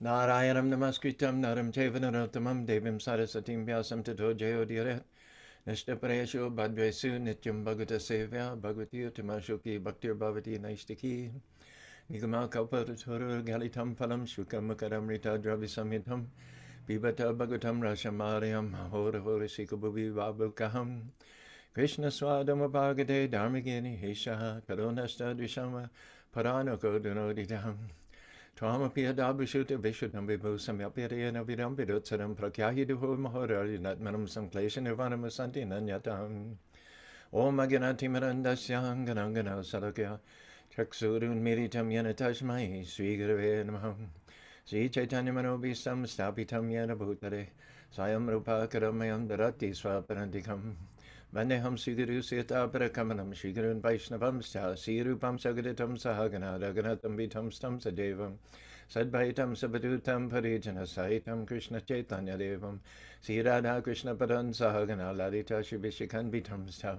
Narayanam namaskritam naram chaiva narottamam devim sarasatim vyasam tato jayo diret. Nishtaparayashu bhadvesu nityam bhagavata sevya bhagavati utamashuki bhaktir bhavati naistiki. Nigama kalpatatura galitam phalam shukam rita dravisamhitam. Pibata bhagavatam rashamarayam hora hora sikabhuvi vabhukaham. Krishna swadama bhagate dharmagini heshaha karonasta dvishama paranoko dunodidam. Twamapi adabhushuta vishuddham vibhusam yapyatayana vidam vidutsaram prakyahiduho mahorari natmanam samklesha nirvanam asanti nanyatam. Om aganati marandasyam ganangana salakya chaksurun miritam yana tashmai sri gurave namaha. Sri chaitanya manobhisam stapitam yana bhutare sayam rupa karamayam darati swaparantikam. Vandeham Siguru Sita Parakamanam Shigarun Vaishnavam Sta Sirupam Sagaditam Sahagana Raganatam Vitam Stam Sadevam Sadvaitam Sabadutam Parijana Sahitam Krishna Chaitanya Devam Siradha Krishna Padan Sahagana Lalita Shivishikhan Vitam Sta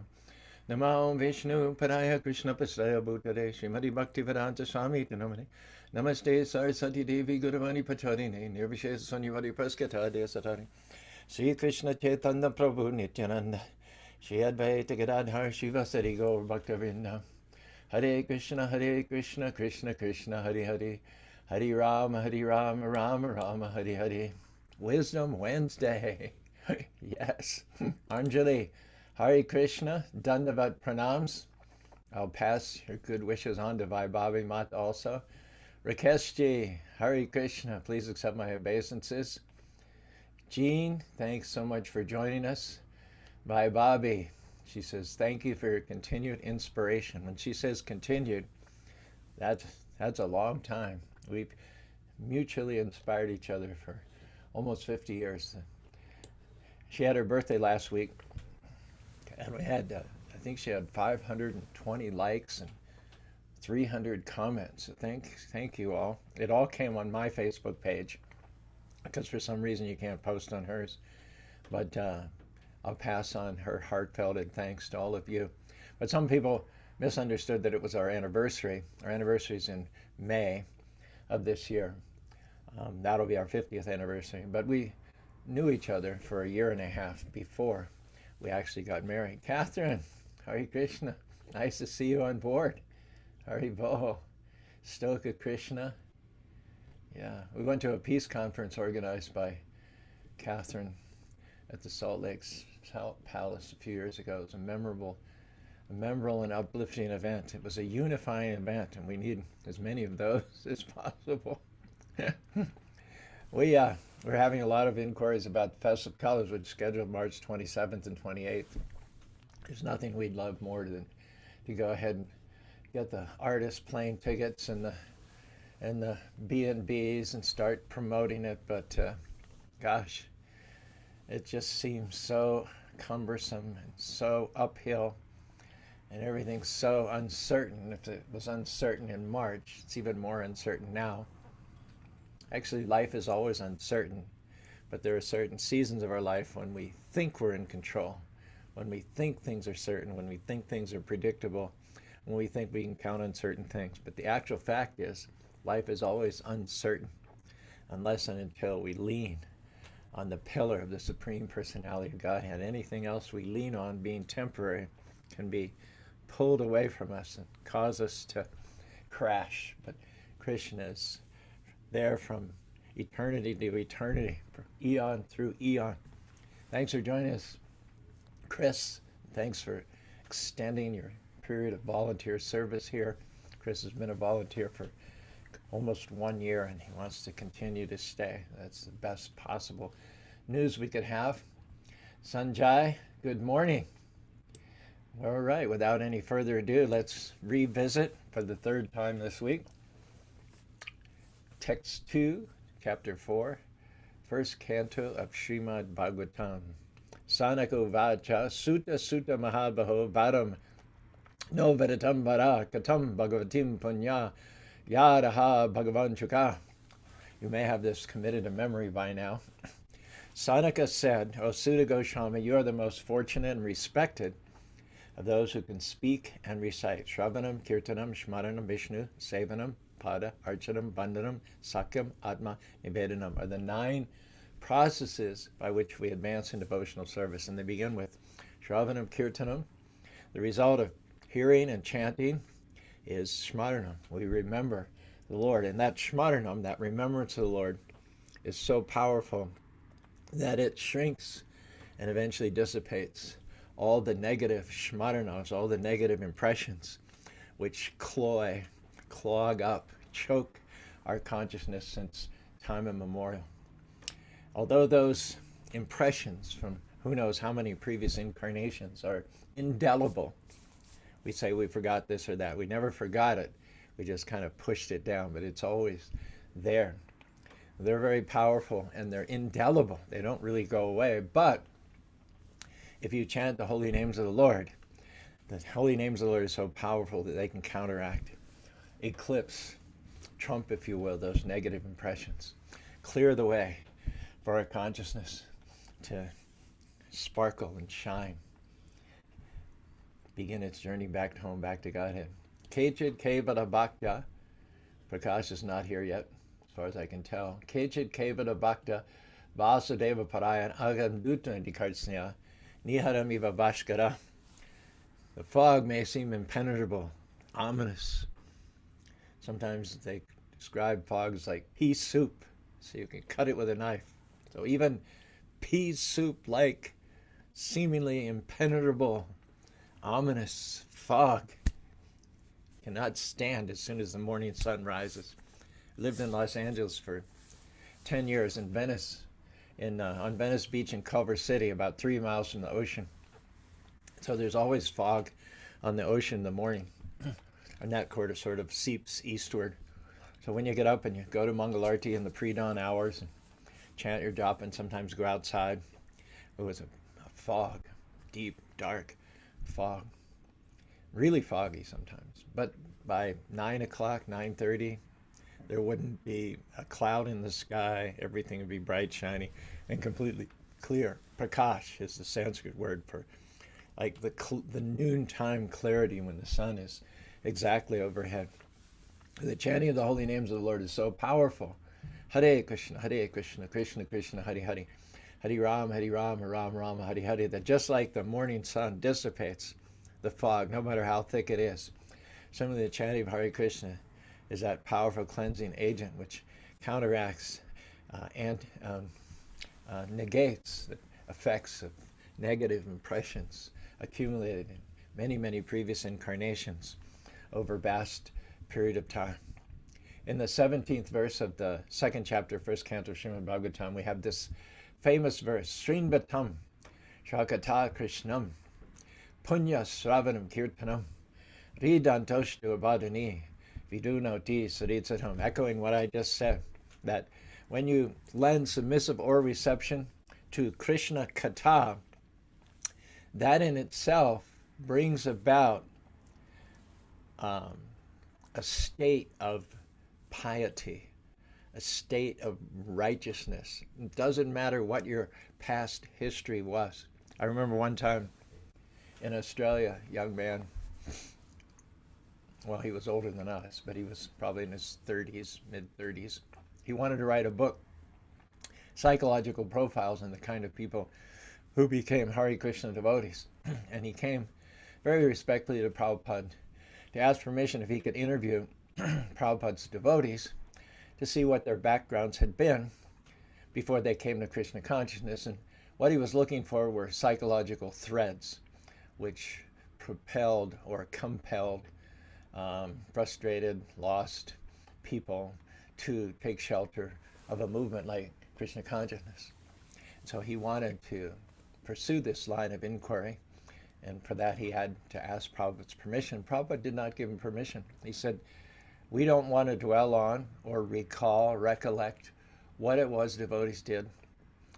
Namo Vishnu Paraya Krishna Pasaya Bhutare Srimati Bhakti Vedanta Swami Tanamane Namaste Sarasati Devi Guruvani Pacharine Nirvishes Sanyavadi Praskata Desatari Sri Krishna Chaitanya Prabhu Nityananda Shri Advaita Gadadhar Shiva Sari Gaur Bhaktavinda Hare Krishna Krishna Krishna Hare Hare Hare Rama Rama Rama Hare Hare. Wisdom Wednesday. Yes. Anjali, Hare Krishna, Dandavat Pranams. I'll pass your good wishes on to Vaibhavi Mat also. Rakeshji, Hare Krishna, please accept my obeisances. Jean, thanks so much for joining us. By Bobby, she says, thank you for your continued inspiration. When she says continued, that's a long time. We've mutually inspired each other for almost 50 years. She had her birthday last week, and we had, I think she had 520 likes and 300 comments. So thank you all. It all came on my Facebook page, because for some reason you can't post on hers. But I'll pass on her heartfelt thanks to all of you. But some people misunderstood that it was our anniversary. Our anniversary is in May of this year. That'll be our 50th anniversary. But we knew each other for a year and a half before we actually got married. Catherine, Hare Krishna, nice to see you on board. Hare Bo, Stoka Krishna. Yeah, we went to a peace conference organized by Catherine at the Salt Lake Palace a few years ago. It was a memorable and uplifting event. It was a unifying event, and we need as many of those as possible. We're having a lot of inquiries about the Festival of Colors, which is scheduled March 27th and 28th. There's nothing we'd love more than to go ahead and get the artists plane tickets and the B&Bs and start promoting it, but gosh, it just seems so cumbersome and so uphill, and everything's so uncertain. If it was uncertain in March, it's even more uncertain now. Actually, life is always uncertain, but there are certain seasons of our life when we think we're in control, when we think things are certain, when we think things are predictable, when we think we can count on certain things. But the actual fact is, life is always uncertain unless and until we lean on the pillar of the Supreme Personality of Godhead. Anything else we lean on, being temporary, can be pulled away from us and cause us to crash. But Krishna is there from eternity to eternity, from eon through eon. Thanks for joining us, Chris. Thanks for extending your period of volunteer service here. Chris has been a volunteer for almost 1 year, and he wants to continue to stay. That's the best possible news we could have. Sanjay, good morning. All right, without any further ado, let's revisit for the third time this week Text 2, Chapter 4, First Canto of Srimad Bhagavatam. Sanako Vacha Sutta Sutta Mahabaho Varam No Vedatam Vara Katam Bhagavatim Punya Yadaha Bhagavan Chuka. You may have this committed to memory by now. Sanaka said, O Sutta Goswami, you are the most fortunate and respected of those who can speak and recite Shravanam, Kirtanam, Shmaranam, Vishnu, Sevanam, Pada, Archanam, Bandhanam, Sakyam, Atma, Nivedanam are the 9 processes by which we advance in devotional service. And they begin with Shravanam Kirtanam. The result of hearing and chanting is Smaranam. We remember the Lord. And that Smaranam, that remembrance of the Lord, is so powerful that it shrinks and eventually dissipates all the negative Smaranas, all the negative impressions which clog up, choke our consciousness since time immemorial. Although those impressions from who knows how many previous incarnations are indelible, we say we forgot this or that. We never forgot it. We just kind of pushed it down, but it's always there. They're very powerful and they're indelible. They don't really go away. But if you chant the holy names of the Lord are so powerful that they can counteract, eclipse, trump, if you will, those negative impressions. Clear the way for our consciousness to sparkle and shine. Begin its journey back home, back to Godhead. Kechid Kevada Bhakta. Prakash is not here yet, as far as I can tell. Kechid Kevada Bhakta Vasudeva Parayan Agamduta Dikartsnya Niharamiva Bhaskara. The fog may seem impenetrable, ominous. Sometimes they describe fogs like pea soup, so you can cut it with a knife. So even pea soup-like, seemingly impenetrable, ominous fog cannot stand as soon as the morning sun rises. I lived in Los Angeles for 10 years in Venice, on Venice Beach in Culver City, about 3 miles from the ocean. So there's always fog on the ocean in the morning, and that sort of seeps eastward. So when you get up and you go to Mangalarti in the pre-dawn hours and chant your japa and sometimes go outside, it was a fog, deep, dark fog, really foggy sometimes. But by 9 o'clock, 9:30, there wouldn't be a cloud in the sky. Everything would be bright, shiny, and completely clear. Prakash is the Sanskrit word for like the noontime clarity when the sun is exactly overhead. The chanting of the holy names of the Lord is so powerful. Hare Krishna, Krishna Krishna, Hare Hare. Hare Rama, Ram Rama, Hare Hare. That just like the morning sun dissipates the fog, no matter how thick it is. Some of the chanting of Hare Krishna is that powerful cleansing agent which counteracts and negates the effects of negative impressions accumulated in many, many previous incarnations over a vast period of time. In the 17th verse of the 2nd chapter, 1st canto of Srimad Bhagavatam, we have this famous verse, Srinvatam Shakata Krishnam Punya Sravanam Kirtanam Ridantoshtu Abadani Vidunoti Saritsatam, echoing what I just said, that when you lend submissive or reception to Krishna Kata, that in itself brings about a state of piety, a state of righteousness. It doesn't matter what your past history was. I remember one time in Australia, a young man, well, he was older than us, but he was probably in his 30s, mid-30s. He wanted to write a book, psychological profiles on the kind of people who became Hare Krishna devotees. And he came very respectfully to Prabhupada to ask permission if he could interview Prabhupada's devotees to see what their backgrounds had been before they came to Krishna consciousness. And what he was looking for were psychological threads which propelled or compelled frustrated, lost people to take shelter of a movement like Krishna consciousness. So he wanted to pursue this line of inquiry, and for that he had to ask Prabhupada's permission. Prabhupada did not give him permission. He said, we don't want to dwell on or recollect what it was devotees did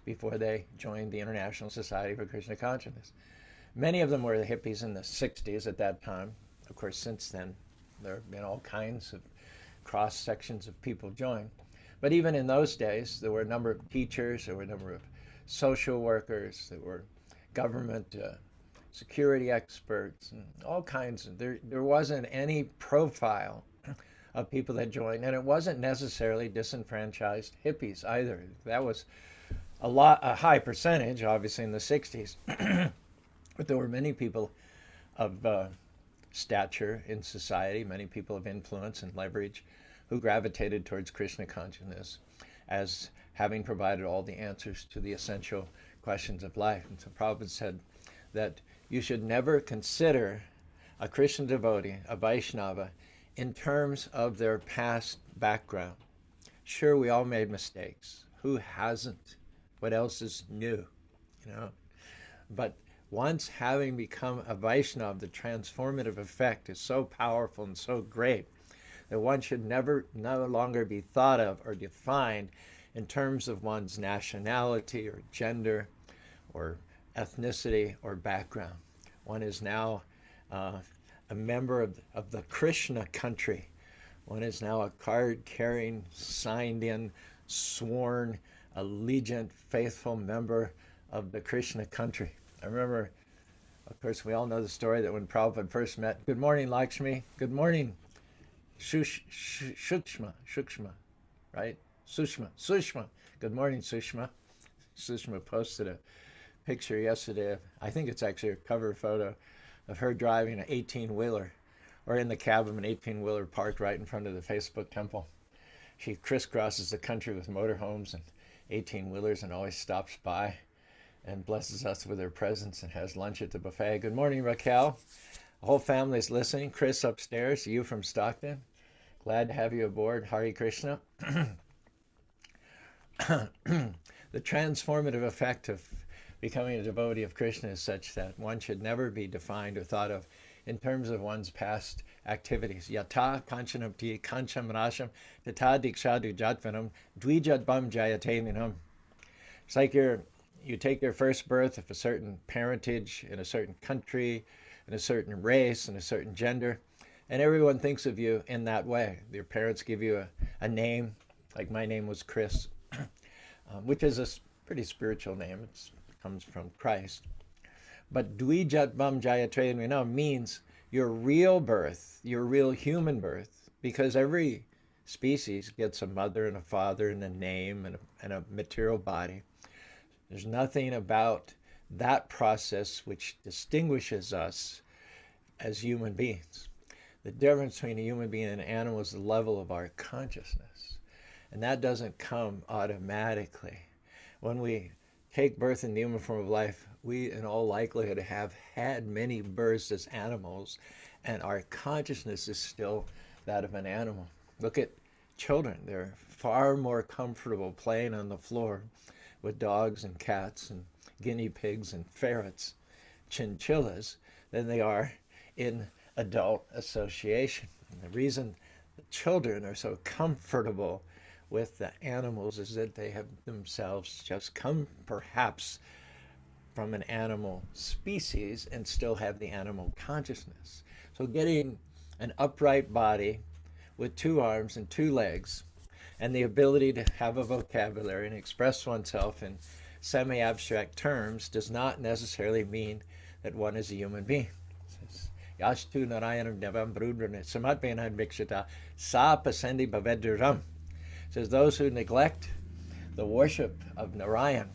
before they joined the International Society for Krishna Consciousness. Many of them were the hippies in the 60s at that time. Of course, since then, there have been all kinds of cross sections of people join. But even in those days, there were a number of teachers, there were a number of social workers, there were government security experts, and all kinds of, there wasn't any profile of people that joined. And it wasn't necessarily disenfranchised hippies either. That was a high percentage, obviously, in the 60s. But there were many people of stature in society, many people of influence and leverage, who gravitated towards Krishna consciousness as having provided all the answers to the essential questions of life. And so Prabhupada said that you should never consider a Krishna devotee, a Vaishnava, in terms of their past background. Sure, we all made mistakes. Who hasn't? What else is new? You know? But once having become a Vaishnava, the transformative effect is so powerful and so great that one should no longer be thought of or defined in terms of one's nationality or gender or ethnicity or background. One is now a member of the Krishna country. One is now a card-carrying, signed-in, sworn, allegiant, faithful member of the Krishna country. I remember, of course, we all know the story that when Prabhupada first met, good morning, Lakshmi, good morning, Shukshma, right? Sushma, good morning, Sushma. Sushma posted a picture yesterday, I think it's actually a cover photo, of her driving an 18-wheeler, or in the cab of an 18-wheeler parked right in front of the Facebook temple. She crisscrosses the country with motorhomes and 18-wheelers and always stops by and blesses us with her presence and has lunch at the buffet. Good morning, Raquel. The whole family's listening. Chris upstairs, you from Stockton. Glad to have you aboard. Hare Krishna. The transformative effect of becoming a devotee of Krishna is such that one should never be defined or thought of in terms of one's past activities. Yata kanchanapti kancham rasham tata dikshadu jatvanam dvijatbam jayate minam. It's like you take your first birth of a certain parentage in a certain country, in a certain race, in a certain gender, and everyone thinks of you in that way. Your parents give you a name, like my name was Chris, which is a pretty spiritual name. It comes from Christ. But Dvijatvam Jayatreya means your real birth, your real human birth, because every species gets a mother and a father and a name and a material body. There's nothing about that process which distinguishes us as human beings. The difference between a human being and an animal is the level of our consciousness. And that doesn't come automatically. When we take birth in the human form of life, we in all likelihood have had many births as animals, and our consciousness is still that of an animal. Look at children. They're far more comfortable playing on the floor with dogs and cats and guinea pigs and ferrets, chinchillas, than they are in adult association. And the reason the children are so comfortable with the animals is that they have themselves just come perhaps from an animal species and still have the animal consciousness. So getting an upright body with 2 arms and 2 legs and the ability to have a vocabulary and express oneself in semi-abstract terms does not necessarily mean that one is a human being. Yashtu Narayanam Devam Brudrane Samatpena Vikshita Sa Pasendi Bhavedram. Says those who neglect the worship of Narayan,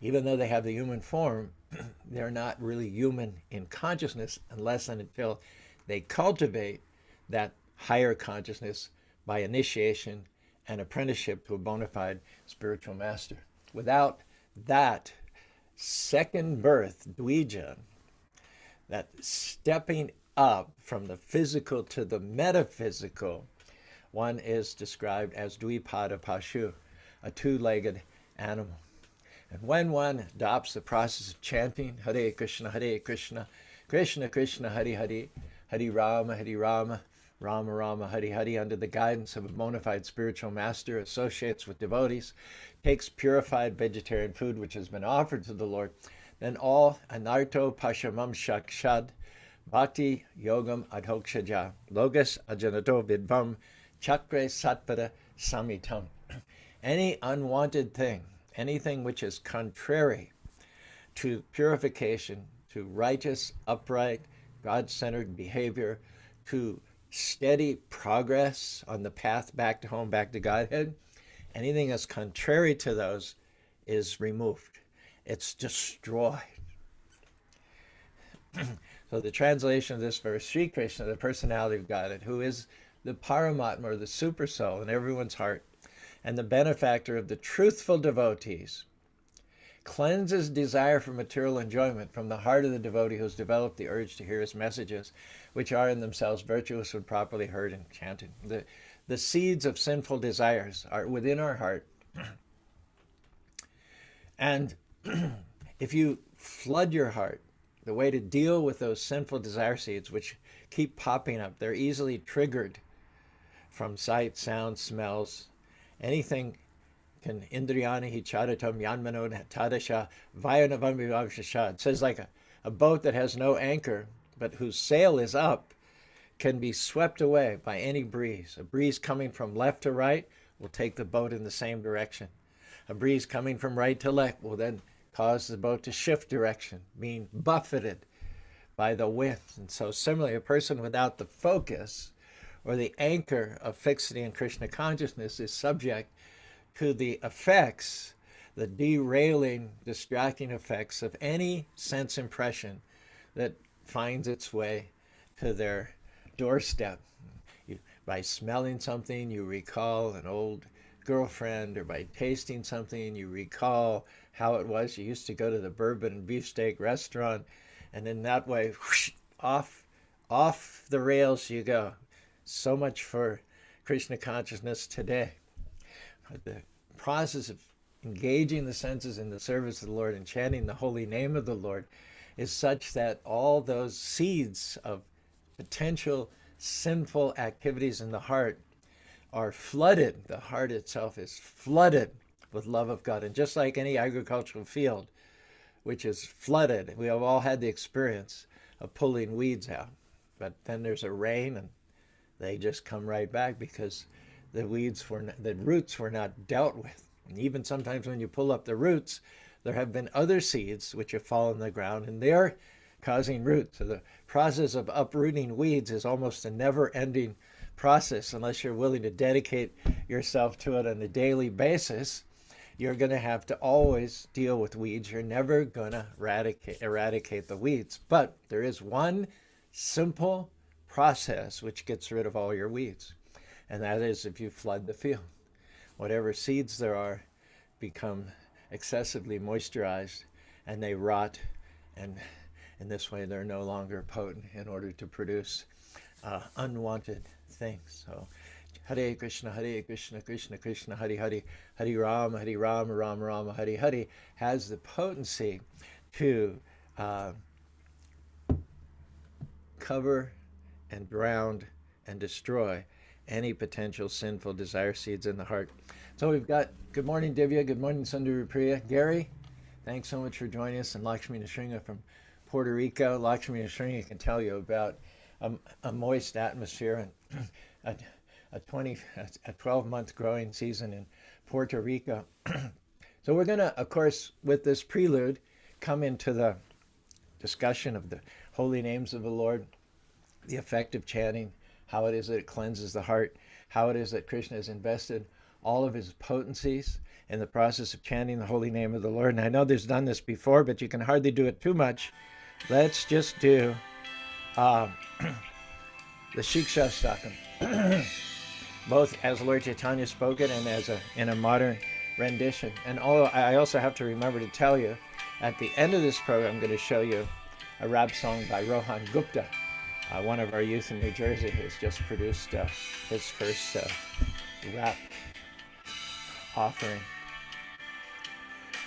even though they have the human form, they're not really human in consciousness unless and until they cultivate that higher consciousness by initiation and apprenticeship to a bona fide spiritual master. Without that second birth, Dvija, that stepping up from the physical to the metaphysical, one is described as Dvipada Pashu, a 2-legged animal. And when one adopts the process of chanting Hare Krishna, Krishna Krishna, Hare Hare, Hare Rama, Rama Rama, Hare Hare, under the guidance of a bona fide spiritual master, associates with devotees, takes purified vegetarian food which has been offered to the Lord, then all anarto pashamam shakshad, bhakti yogam adhokshaja, logas ajanato vidvam, chakre sattvara samitam. Any unwanted thing, anything which is contrary to purification, to righteous, upright, God-centered behavior, to steady progress on the path back to home, back to Godhead. Anything that's contrary to those is removed. It's destroyed. So the translation of this verse, Sri Krishna, the personality of Godhead, who is the Paramatma, or the super soul in everyone's heart, and the benefactor of the truthful devotees, cleanses desire for material enjoyment from the heart of the devotee who has developed the urge to hear his messages, which are in themselves virtuous when properly heard and chanted. The seeds of sinful desires are within our heart. And if you flood your heart, the way to deal with those sinful desire seeds, which keep popping up, they're easily triggered from sight, sound, smells, anything can indriyani hi charatam yanmano tadasha vayanavamivavshasha. It says like a boat that has no anchor, but whose sail is up, can be swept away by any breeze. A breeze coming from left to right will take the boat in the same direction. A breeze coming from right to left will then cause the boat to shift direction, being buffeted by the wind. And so similarly, a person without the focus or the anchor of fixity in Krishna consciousness is subject to the effects, the derailing, distracting effects of any sense impression that finds its way to their doorstep. By smelling something, you recall an old girlfriend, or by tasting something, you recall how it was you used to go to the bourbon and beefsteak restaurant, and in that way, whoosh, off the rails you go. So much for Krishna consciousness today. The process of engaging the senses in the service of the Lord and chanting the holy name of the Lord is such that all those seeds of potential sinful activities in the heart are flooded. The heart itself is flooded with love of God. And just like any agricultural field, which is flooded, we have all had the experience of pulling weeds out. But then there's a rain and they just come right back because the roots were not dealt with. And even sometimes when you pull up the roots, there have been other seeds which have fallen in the ground, and they're causing roots. So the process of uprooting weeds is almost a never-ending process unless you're willing to dedicate yourself to it on a daily basis. You're going to have to always deal with weeds. You're never going to eradicate the weeds. But there is one simple process which gets rid of all your weeds, and that is if you flood the field. Whatever seeds there are become excessively moisturized and they rot, and in this way they're no longer potent in order to produce unwanted things. So Hare Krishna, Krishna Krishna, Hare Hare, Hare Rama, Rama Rama, Hare Hare has the potency to cover and drown and destroy any potential sinful desire seeds in the heart. So we've got, good morning Divya, good morning Sundari Priya. Gary, thanks so much for joining us, and Lakshmi Nrsinga from Puerto Rico. Lakshmi Nrsinga can tell you about a moist atmosphere and a 12-month growing season in Puerto Rico. So we're going to, of course, with this prelude, come into the discussion of the holy names of the Lord, the effect of chanting, how it is that it cleanses the heart, how it is that Krishna has invested all of his potencies in the process of chanting the holy name of the Lord. And I know there's done this before, but you can hardly do it too much. Let's just do the Shiksha Stakam, both as Lord Chaitanya spoke it and as in a modern rendition. And I also have to remember to tell you, at the end of this program, I'm going to show you a rap song by Rohan Gupta. One of our youth in New Jersey has just produced his first rap offering.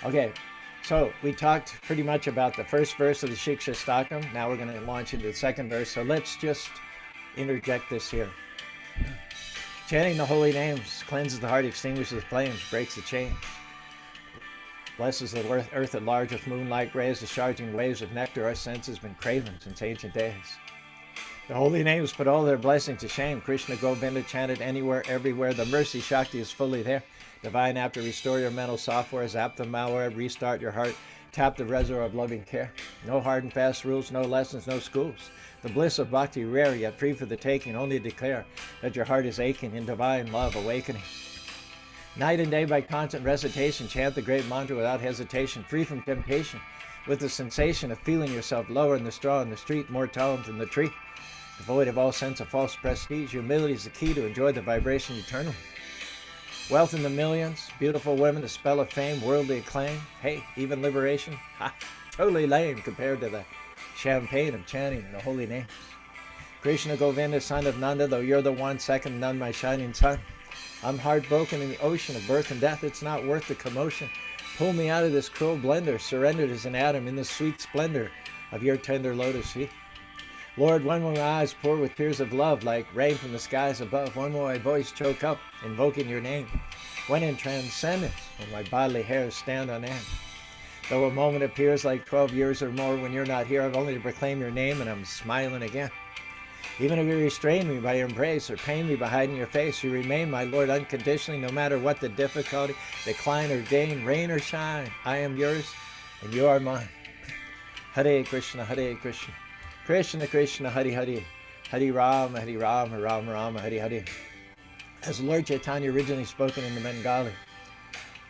Okay, so we talked pretty much about the first verse of the Shiksha Stakam. Now we're going to launch into the second verse. So let's just interject this here. Chanting the holy names cleanses the heart, extinguishes the flames, breaks the chains, blesses the earth at large with moonlight rays, discharging waves of nectar our sense has been craving since ancient days. The holy names put all their blessings to shame. Krishna Govinda chanted anywhere, everywhere. The mercy Shakti is fully there. Divine app to restore your mental software, zap the malware, restart your heart, Tap the reservoir of loving care. No hard and fast rules, no lessons, no schools. The bliss of bhakti rare, yet free for the taking. Only declare that your heart is aching in divine love awakening. Night and day by constant recitation, chant the great mantra without hesitation, free from temptation, with the sensation of feeling yourself lower in the straw in the street, more talented than the tree. Devoid of all sense of false prestige, humility is the key to enjoy the vibration eternally. Wealth in the millions, beautiful women, the spell of fame, worldly acclaim. Hey, even liberation? Ha! Totally lame compared to the champagne of chanting the holy names. Krishna Govinda, son of Nanda, though you're the one, second none, my shining sun. I'm heartbroken in the ocean of birth and death. It's not worth the commotion. Pull me out of this cruel blender, surrendered as an atom in the sweet splendor of your tender lotus feet. Lord, when will my eyes pour with tears of love like rain from the skies above? When will my voice choke up, invoking your name? When in transcendence will my bodily hairs stand on end? Though a moment appears like 12 years or more, when you're not here, I've only to proclaim your name and I'm smiling again. Even if you restrain me by your embrace or pain me by hiding your face, you remain my Lord unconditionally, no matter what the difficulty, decline or gain, rain or shine. I am yours and you are mine. Hare Krishna, Hare Krishna. Krishna Krishna, Hare Hare, Hare Rama, Rama Rama, Hare Hare. As Lord Chaitanya originally spoken in the Bengali,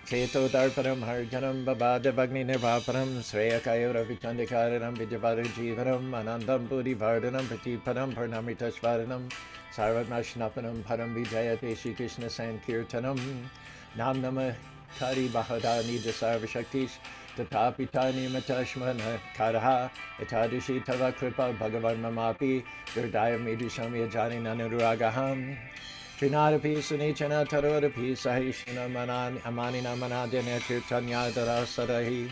Cheto Darpanam Harjanam Babada Bagni Nirvapanam Sreya Kayura Vichandikaranam Vijavada Jivanam Anandam Buddhi Vardanam Pratipanam Parnamitashvaranam Sarvatmashnapanam Param Vijayate Shri Krishna Sankirtanam Nam Nama Kari Bahada Nija Sarva Shaktish Tatapitani Matashmana Karaha Etadishi Tava Kripa Bhagavan Mamapi Durdaya Midishami Ajani Nanuragaham Trinadapi Sunichana Tarodapi Sahishana Amanina Manadina Kirtanya Darasadahi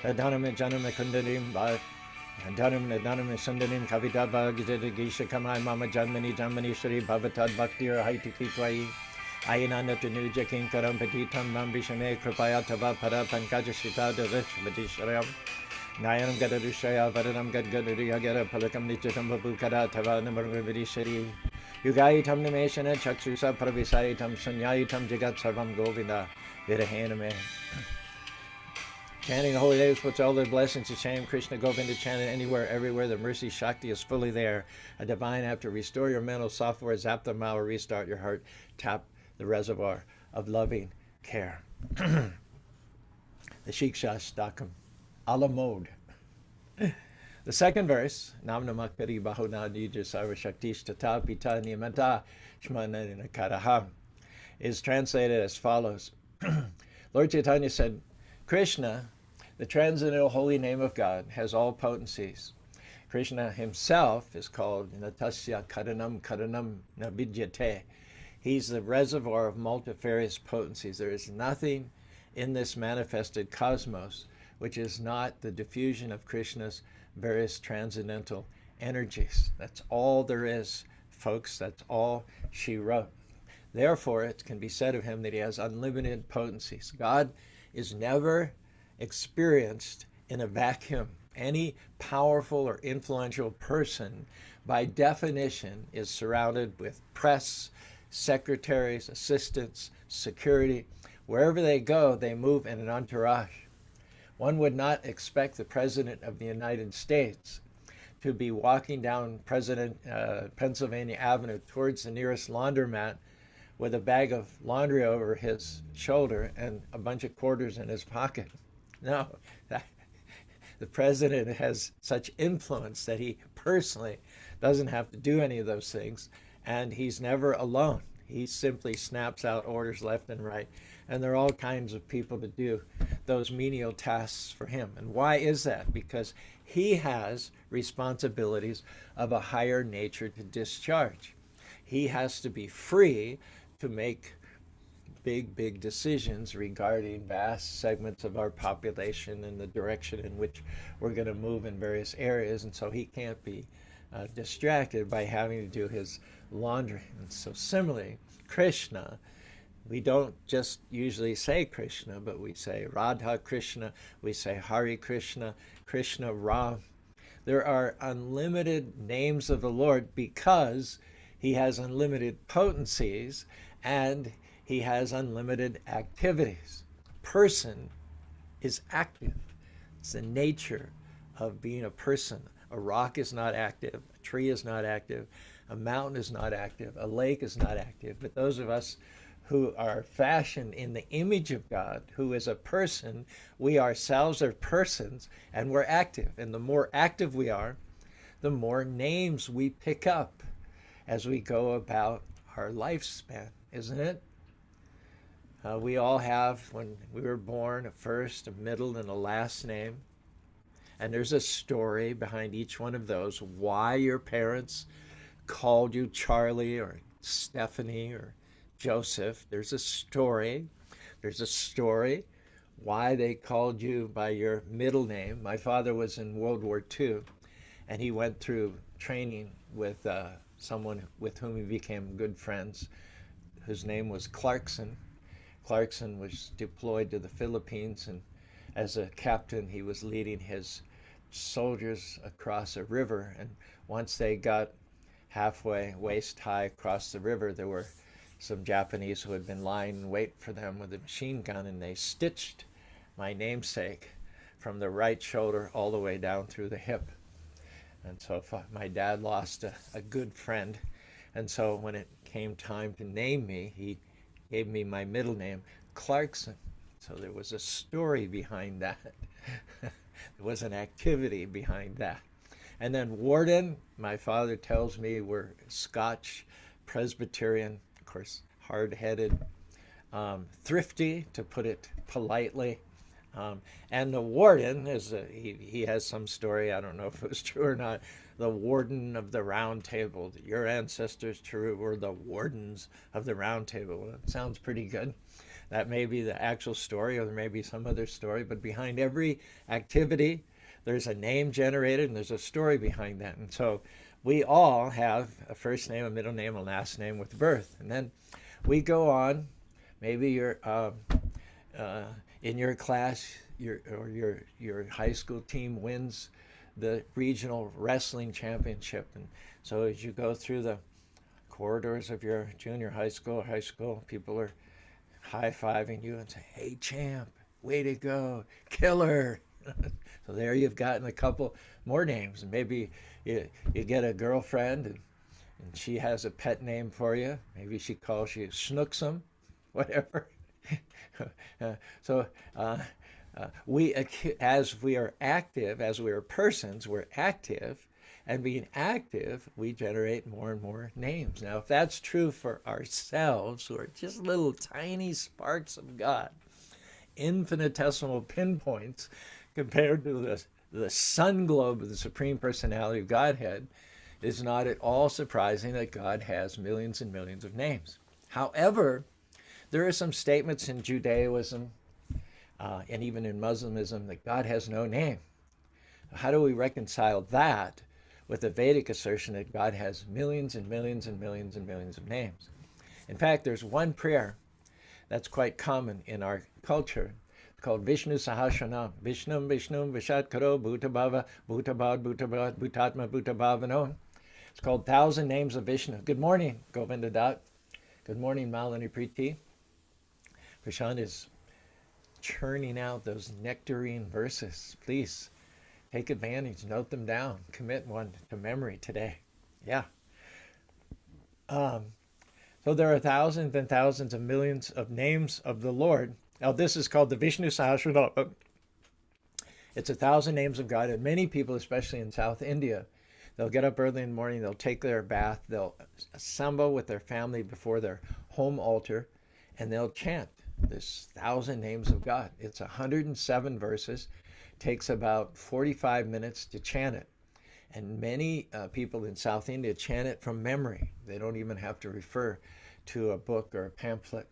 Adanam Janam Kundadim Adanam Sundanim Kavita Bhagita Gisha Kamai Mama Janmani Janmani Shri Bhavatad Bhakti Haiti Kitwai Ayananda Tanuja Kinkaram Patitam Nambishame Kripaya Tava Para Pankaja Shita Darish Vadisharam Nayanam Gadadushaya Vadanam Gadgaduriya Gada Palakam Nichatam Babukada Tava Namarvadishari Yugayitam Nimeshana Chaksusa Pravisaitam Sunyayitam Jagat Sarvam Govinda Virahaname. Chanting the holy names puts all their blessings to shame. Krishna Govinda chanted anywhere, everywhere. The mercy Shakti is fully there. A divine app to restore your mental software, zap the malware, restart your heart, tap the reservoir of loving care. The Shiksha Stakam, a la mode. The second verse, Nam Namakari Bahuna Dija Sarva Shaktish Tata Pita Niyamata Shmanana Karaha, is translated as follows. Lord Chaitanya said, Krishna, the transcendental holy name of God, has all potencies. Krishna himself is called Natasya Karanam Karanam Nabidyate. He's the reservoir of multifarious potencies. There is nothing in this manifested cosmos which is not the diffusion of Krishna's various transcendental energies. That's all there is, folks. That's all she wrote. Therefore, it can be said of him that he has unlimited potencies. God is never experienced in a vacuum. Any powerful or influential person, by definition, is surrounded with press, secretaries, assistants, security. Wherever they go, they move in an entourage. One would not expect the President of the United States to be walking down Pennsylvania Avenue towards the nearest laundromat with a bag of laundry over his shoulder and a bunch of quarters in his pocket. No, the president has such influence that he personally doesn't have to do any of those things, and he's never alone. He simply snaps out orders left and right, and there are all kinds of people to do those menial tasks for him. And why is that? Because he has responsibilities of a higher nature to discharge. He has to be free to make big decisions regarding vast segments of our population and the direction in which we're going to move in various areas. And so he can't be distracted by having to do his laundry. And so similarly, Krishna, we don't just usually say Krishna, but we say Radha Krishna, we say Hari Krishna, Krishna Ram. There are unlimited names of the Lord because he has unlimited potencies and he has unlimited activities. Person is active. It's the nature of being a person. A rock is not active, a tree is not active, a mountain is not active, a lake is not active. But those of us who are fashioned in the image of God, who is a person, we ourselves are persons, and we're active. And the more active we are, the more names we pick up as we go about our lifespan, isn't it? We all have, when we were born, a first, a middle, and a last name. And there's a story behind each one of those, why your parents called you Charlie or Stephanie or Joseph. There's a story. There's a story why they called you by your middle name. My father was in World War II, and he went through training with someone with whom he became good friends, whose name was Clarkson. Clarkson was deployed to the Philippines, and as a captain, he was leading his soldiers across a river. And once they got halfway, waist high across the river, there were some Japanese who had been lying in wait for them with a machine gun, and they stitched my namesake from the right shoulder all the way down through the hip. And so my dad lost a good friend. And so when it came time to name me, he gave me my middle name, Clarkson. So there was a story behind that. There was an activity behind that. And then Warden, my father tells me we're Scotch Presbyterian, of course, hard-headed, thrifty, to put it politely. And the warden he has some story, I don't know if it was true or not, the warden of the round table. Your ancestors were the wardens of the round table. Well, it sounds pretty good. That may be the actual story, or there may be some other story, but behind every activity, there's a name generated and there's a story behind that. And so we all have a first name, a middle name, a last name with birth. And then we go on, maybe you're in your class, your high school team wins the regional wrestling championship. And so as you go through the corridors of your junior high school, people are high-fiving you and say, "Hey, champ, way to go, killer." So there you've gotten a couple more names. And maybe you get a girlfriend, and she has a pet name for you. Maybe she calls you Snooksum, whatever. So as we are active, as we are persons, we're active, and being active, we generate more and more names. Now, if that's true for ourselves, who are just little tiny sparks of God, infinitesimal pinpoints compared to the sun globe of the Supreme Personality of Godhead, it's not at all surprising that God has millions and millions of names. However, there are some statements in Judaism and even in Muslimism that God has no name. How do we reconcile that with the Vedic assertion that God has millions and millions and millions and millions of names? In fact, there's one prayer that's quite common in our culture. It's called Vishnu Sahasranam. Vishnum Vishnum Vishat Karo Bhutabhava Bhutabad Bhutabad Bhutatma Bhutabhavano. It's called Thousand Names of Vishnu. Good morning, Govinda Dat. Good morning, Malini Preeti. Prashant is churning out those nectarine verses. Please take advantage, note them down, commit one to memory today. Yeah. So there are thousands and thousands of millions of names of the Lord. Now this is called the Vishnu Sahasranam. It's 1,000 names of God, and many people, especially in South India, they'll get up early in the morning, they'll take their bath, they'll assemble with their family before their home altar, and they'll chant this 1,000 names of God. It's 107 verses. Takes about 45 minutes to chant it. And many people in South India chant it from memory. They don't even have to refer to a book or a pamphlet.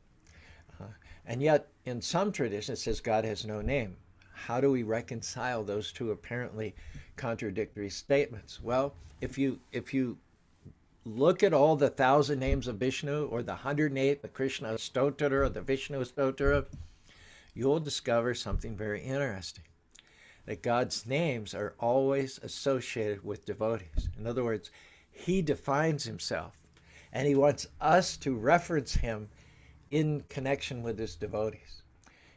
And yet, in some traditions, it says God has no name. How do we reconcile those two apparently contradictory statements? Well, if you look at all the 1,000 names of Vishnu, or the 108, the Krishna Stotra, or the Vishnu Stotra, you'll discover something very interesting. That God's names are always associated with devotees. In other words, he defines himself, and he wants us to reference him in connection with his devotees.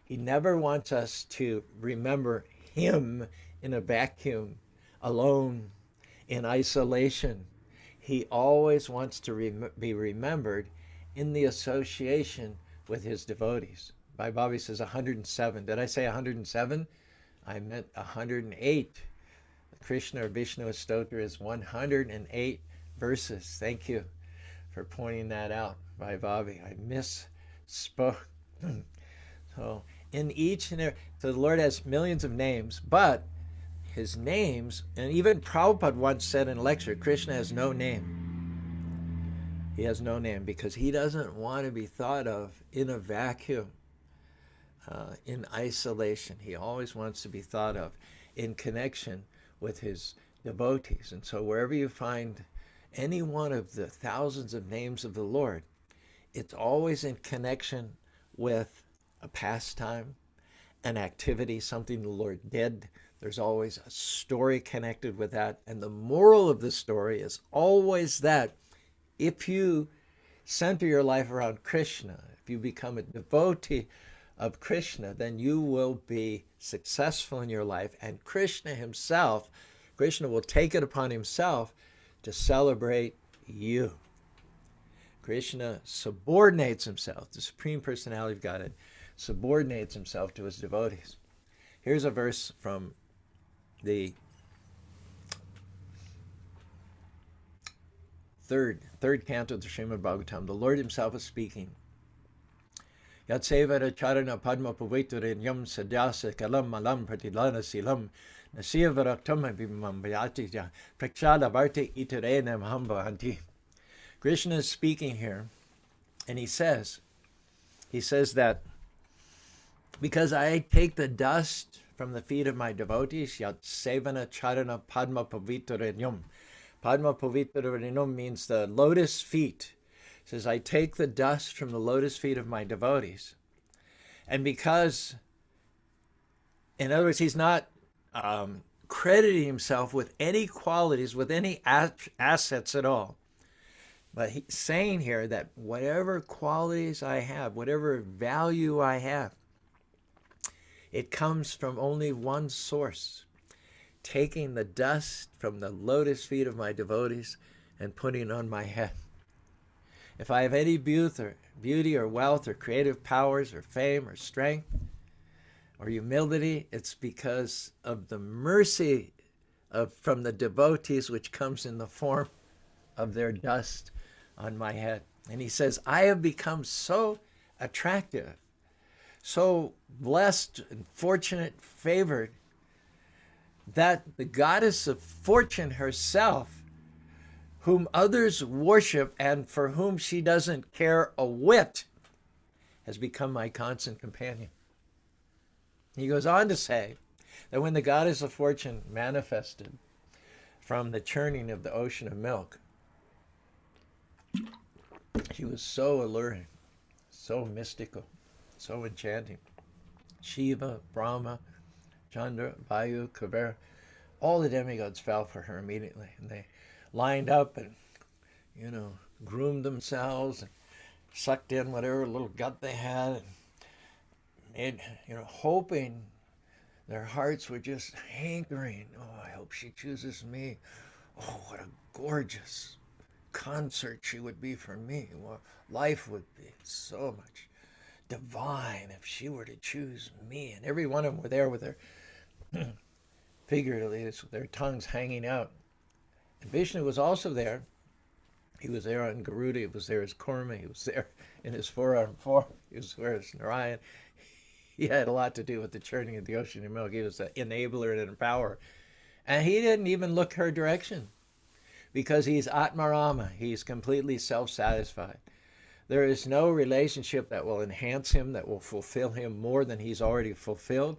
He never wants us to remember him in a vacuum, alone, in isolation. He always wants to be remembered in the association with his devotees. Bhai Bobby says 107. Did I say 107? I meant 108. The Krishna or Vishnu Stotra is 108 verses. Thank you for pointing that out, Bhai Bobby. I misspoke. So in each and every, so the Lord has millions of names, but his names, and even Prabhupada once said in a lecture, Krishna has no name. He has no name because he doesn't want to be thought of in a vacuum, in isolation. He always wants to be thought of in connection with his devotees. And so wherever you find any one of the thousands of names of the Lord, it's always in connection with a pastime, an activity, something the Lord did. There's always a story connected with that. And the moral of the story is always that if you center your life around Krishna, if you become a devotee of Krishna, then you will be successful in your life. And Krishna himself, Krishna will take it upon himself to celebrate you. Krishna subordinates himself, the Supreme Personality of Godhead, subordinates himself to his devotees. Here's a verse from the third canto of the Srimad Bhagavatam. The Lord himself is speaking. Yatsevara charana padma paviturinyam sadyasa kalam malam pratilana silam nasiyavaraktam abhimam bhayatija prakshada varte iterenam hambhavanti. Krishna is speaking here, and he says that because I take the dust from the feet of my devotees, yat sevana charana padma paviturinyam. Padma paviturinyam means the lotus feet. He says, I take the dust from the lotus feet of my devotees. And because, in other words, he's not crediting himself with any qualities, with any assets at all. But he's saying here that whatever qualities I have, whatever value I have, it comes from only one source, taking the dust from the lotus feet of my devotees and putting it on my head. If I have any beauty or wealth or creative powers or fame or strength or humility, it's because of the mercy from the devotees, which comes in the form of their dust on my head. And he says, I have become so attractive, so blessed and fortunate, favored, that the goddess of fortune herself, whom others worship and for whom she doesn't care a whit, has become my constant companion. He goes on to say that when the goddess of fortune manifested from the churning of the ocean of milk, she was so alluring, so mystical, so enchanting. Shiva, Brahma, Chandra, Vayu, Kubera, all the demigods fell for her immediately. And they lined up and, groomed themselves and sucked in whatever little gut they had and made, hoping, their hearts were just hankering. Oh, I hope she chooses me. Oh, what a gorgeous concert she would be for me. Well, life would be so much divine if she were to choose me. And every one of them were there with their, figuratively, with their tongues hanging out. And Vishnu was also there. He was there on Garuda. He was there as Kurma. He was there in his forearm form. He was there as Narayan. He had a lot to do with the churning of the ocean of milk. He was the enabler and empower. And he didn't even look her direction because he's Atmarama. He's completely self-satisfied. There is no relationship that will enhance him, that will fulfill him more than he's already fulfilled,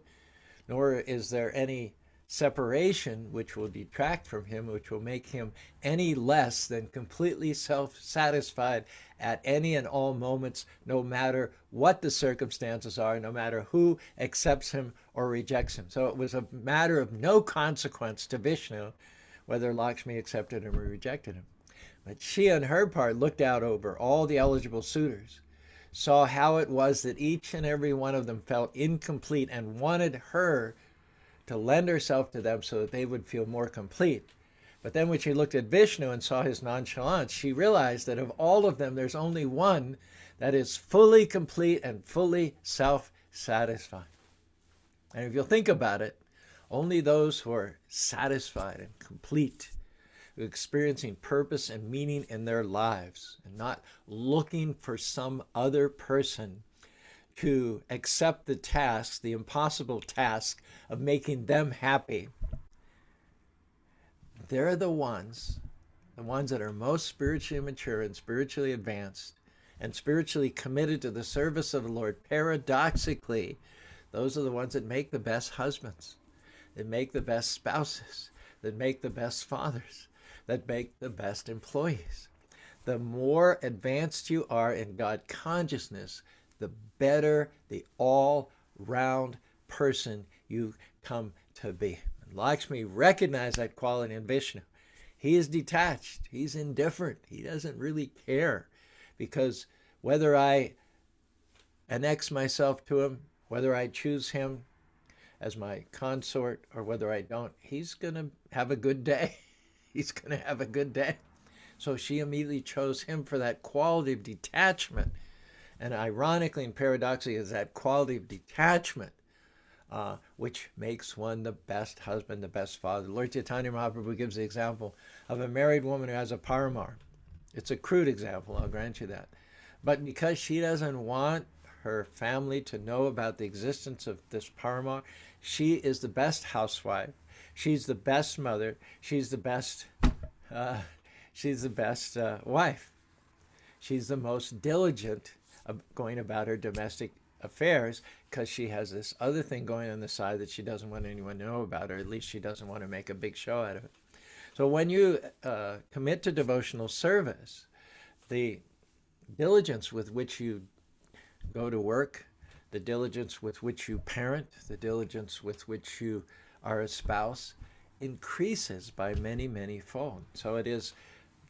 nor is there any separation which will detract from him, which will make him any less than completely self-satisfied at any and all moments, no matter what the circumstances are, no matter who accepts him or rejects him. So it was a matter of no consequence to Vishnu whether Lakshmi accepted him or rejected him. But she, on her part, looked out over all the eligible suitors, saw how it was that each and every one of them felt incomplete and wanted her to lend herself to them so that they would feel more complete. But then when she looked at Vishnu and saw his nonchalance, she realized that of all of them, there's only one that is fully complete and fully self-satisfied. And if you'll think about it, only those who are satisfied and complete, who are experiencing purpose and meaning in their lives and not looking for some other person to accept the task, the impossible task of making them happy, they're the ones that are most spiritually mature and spiritually advanced and spiritually committed to the service of the Lord. Paradoxically, those are the ones that make the best husbands, that make the best spouses, that make the best fathers, that make the best employees. The more advanced you are in God consciousness, the better the all-round person you come to be. And Lakshmi recognized that quality in Vishnu. He is detached. He's indifferent. He doesn't really care, because whether I annex myself to him, whether I choose him as my consort or whether I don't, he's going to have a good day. He's going to have a good day. So she immediately chose him for that quality of detachment. And ironically and paradoxically, is that quality of detachment which makes one the best husband, the best father. Lord Chaitanya Mahaprabhu gives the example of a married woman who has a paramar. It's a crude example, I'll grant you that. But because she doesn't want her family to know about the existence of this paramar, she is the best housewife. She's the best mother. She's the best wife. She's the most diligent of going about her domestic affairs, because she has this other thing going on the side that she doesn't want anyone to know about, or at least she doesn't want to make a big show out of it. So when you commit to devotional service, the diligence with which you go to work, the diligence with which you parent, the diligence with which you are a spouse, increases by many, many fold. So it is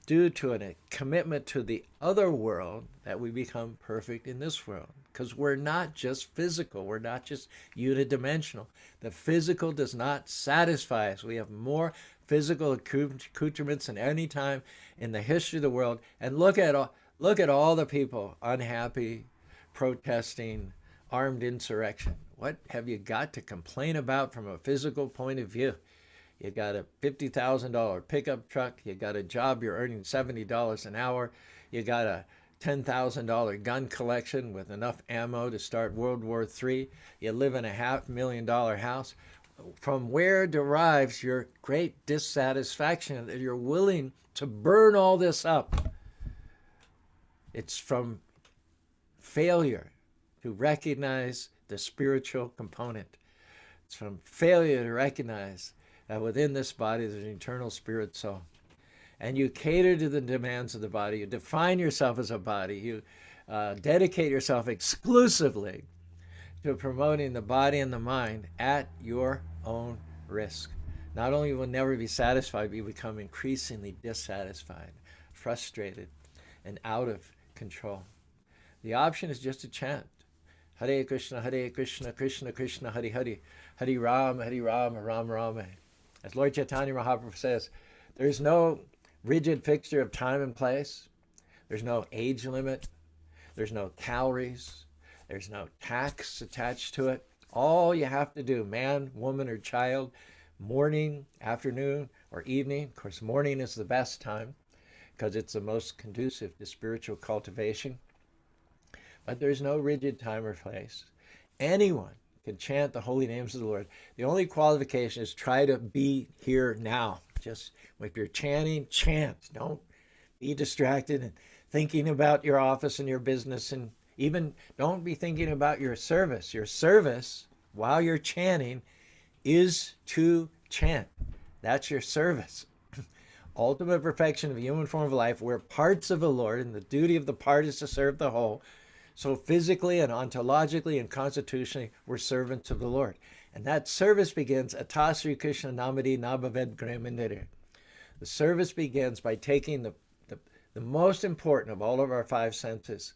due to a commitment to the other world that we become perfect in this world. Because we're not just physical. We're not just unidimensional. The physical does not satisfy us. We have more physical accoutrements than any time in the history of the world. And look at all the people unhappy, protesting, armed insurrection. What have you got to complain about from a physical point of view? You got a $50,000 pickup truck. You got a job. You're earning $70 an hour. You got a $10,000 gun collection with enough ammo to start World War III. You live in a $500,000 house. From where derives your great dissatisfaction that you're willing to burn all this up? It's from failure to recognize the spiritual component. It's from failure to recognize that within this body there's an eternal spirit soul. And you cater to the demands of the body. You define yourself as a body. You dedicate yourself exclusively to promoting the body and the mind at your own risk. Not only will you never be satisfied, but you become increasingly dissatisfied, frustrated, and out of control. The option is just to chant. Hare Krishna, Krishna Krishna, Hare Hare, Hare Rama, Ram Rama. As Lord Chaitanya Mahaprabhu says, there's no rigid fixture of time and place. There's no age limit. There's no calories. There's no tax attached to it. All you have to do, man, woman, or child, morning, afternoon, or evening. Of course, morning is the best time because it's the most conducive to spiritual cultivation. But there's no rigid time or place. Anyone can chant the holy names of the Lord. The only qualification is try to be here now. Just if you're chanting, chant. Don't be distracted and thinking about your office and your business, and even don't be thinking about your service. Your service, while you're chanting, is to chant. That's your service. Ultimate perfection of the human form of life. We're parts of the Lord, and the duty of the part is to serve the whole. So physically and ontologically and constitutionally, we're servants of the Lord. And that service begins, Atasri Krishna Namadi Nabhaved Gremindere. The service begins by taking the most important of all of our five senses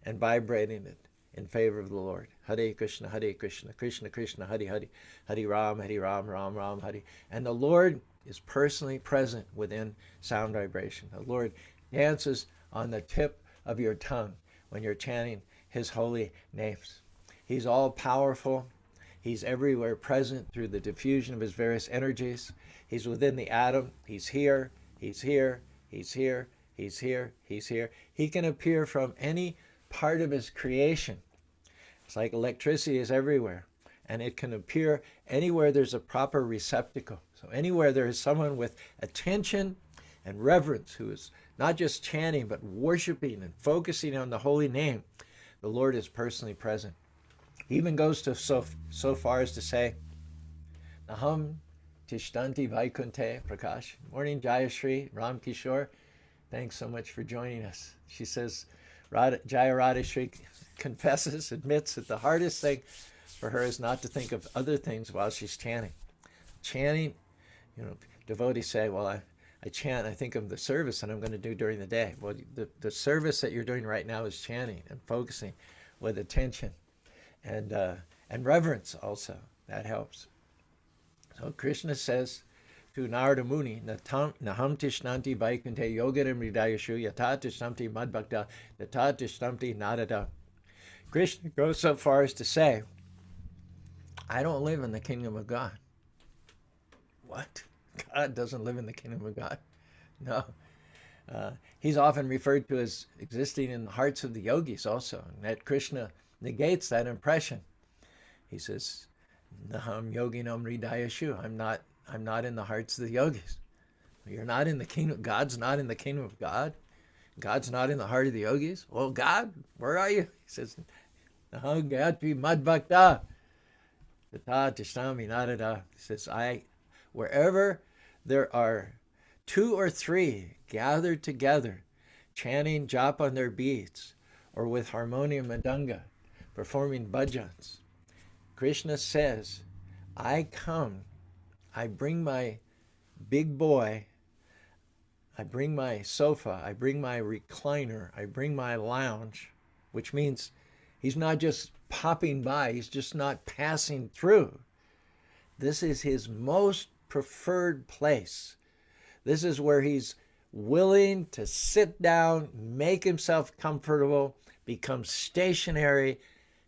and vibrating it in favor of the Lord. Hare Krishna, Krishna Krishna, Hare Hare, Hare Ram, Ram Ram, Hare. And the Lord is personally present within sound vibration. The Lord dances on the tip of your tongue when you're chanting his holy names. He's all powerful. He's everywhere present through the diffusion of his various energies. He's within the atom. He's here. He's here. He's here. He's here. He's here. He can appear from any part of his creation. It's like electricity is everywhere, and it can appear anywhere there's a proper receptacle. So anywhere there is someone with attention and reverence who is not just chanting but worshiping and focusing on the holy name, the Lord is personally present. He even goes to so far as to say, Naham Tishtanti Vaikunte Prakash. Morning, Jayashri, Ram Kishore. Thanks so much for joining us. She says, Jaya Radheshri confesses, admits that the hardest thing for her is not to think of other things while she's chanting. Chanting, devotees say, well, I chant, I think of the service that I'm going to do during the day. Well, the service that you're doing right now is chanting and focusing with attention and reverence also. That helps. So Krishna says to Narada Muni, Naham Tishnanti Vaikunte Yogaram Hridayashu Yata Tishnanti Madbhakta Yata Tishnanti Narada. Krishna goes so far as to say, I don't live in the kingdom of God. What? God doesn't live in the kingdom of God? No. He's often referred to as existing in the hearts of the yogis also. And that Krishna negates that impression. He says, Naham yoginam hridayashu. I'm not in the hearts of the yogis. You're not in the kingdom. God's not in the kingdom of God. God's not in the heart of the yogis. Well, God, where are you? He says, Naham gayatri madbhakta. Tata tishnami narada. He says, wherever there are 2 or 3 gathered together, chanting japa on their beads, or with harmonium madanga, performing bhajans, Krishna says, I come, I bring my big boy, I bring my sofa, I bring my recliner, I bring my lounge, which means he's not just popping by, he's just not passing through. This is his most preferred place. This is where he's willing to sit down, make himself comfortable, become stationary,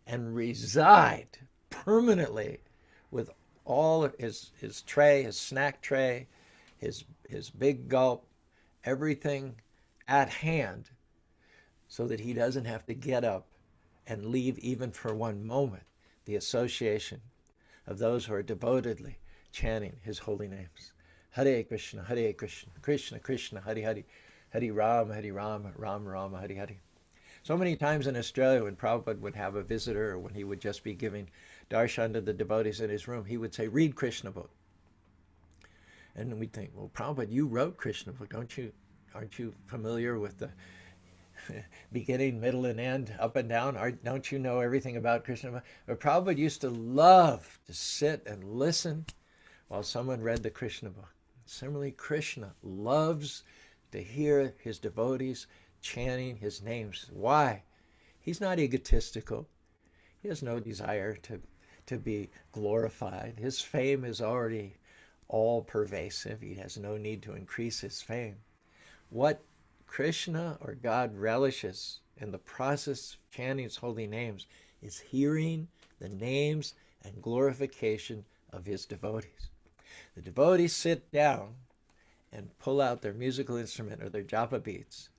and reside permanently with all of his tray, his snack tray, his big gulp, everything at hand, so that he doesn't have to get up and leave even for one moment the association of those who are devotedly chanting his holy names. Hare Krishna, Krishna Krishna, Hare Hare, Hare Ram, Ram Ram, Hare Hare. So many times in Australia when Prabhupada would have a visitor, or when he would just be giving darshan to the devotees in his room, he would say, read Krishna book. And we'd think, well, Prabhupada, you wrote Krishna book, aren't you familiar with the beginning, middle, and end, up and down? Don't you know everything about Krishna? But Prabhupada used to love to sit and listen while someone read the Krishna book. Similarly, Krishna loves to hear his devotees chanting his names. Why? He's not egotistical. He has no desire to be glorified. His fame is already all pervasive. He has no need to increase his fame. What Krishna or God relishes in the process of chanting his holy names is hearing the names and glorification of his devotees. The devotees sit down and pull out their musical instrument or their japa beads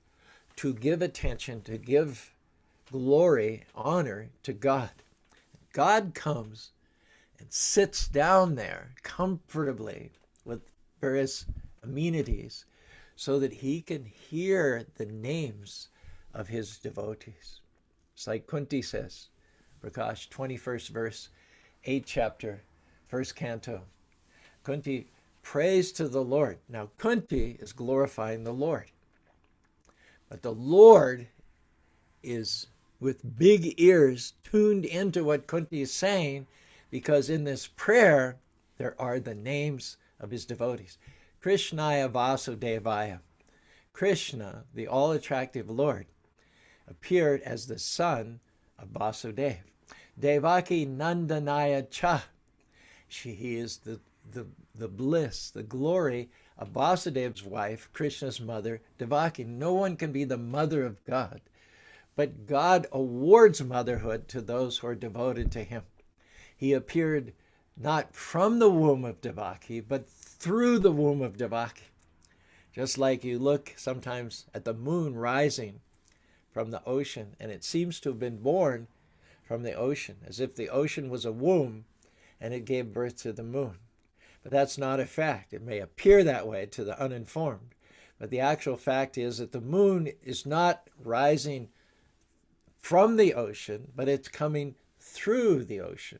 to give attention, to give glory, honor to God. God comes and sits down there comfortably with various amenities so that he can hear the names of his devotees. It's like Kunti says, Prakash, 21st verse, 8th chapter, 1st canto. Kunti prays to the Lord. Now, Kunti is glorifying the Lord. But the Lord is with big ears tuned into what Kunti is saying, because in this prayer there are the names of his devotees. Krishnaya Vasudevaya. Krishna, the all-attractive Lord, appeared as the son of Vasudeva. Devaki Nandanaya Cha. He is the bliss, the glory of Vasudeva's wife, Krishna's mother, Devaki. No one can be the mother of God, but God awards motherhood to those who are devoted to him. He appeared not from the womb of Devaki, but through the womb of Devaki. Just like you look sometimes at the moon rising from the ocean, and it seems to have been born from the ocean, as if the ocean was a womb and it gave birth to the moon. But that's not a fact. It may appear that way to the uninformed, but the actual fact is that the moon is not rising from the ocean, but it's coming through the ocean.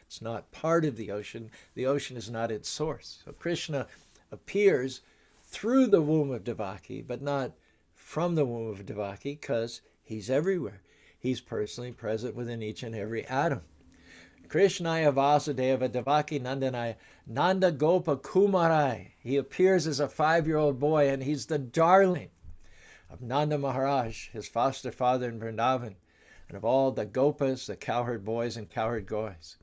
It's not part of the ocean. The ocean is not its source. So Krishna appears through the womb of Devaki, but not from the womb of Devaki, because he's everywhere. He's personally present within each and every atom. Krishnaya Vasudeva Devaki Nandanaya Nanda Gopa Kumarai. He appears as a 5-year-old boy, and he's the darling of Nanda Maharaj, his foster father in Vrindavan, and of all the Gopas, the cowherd boys and cowherd boys.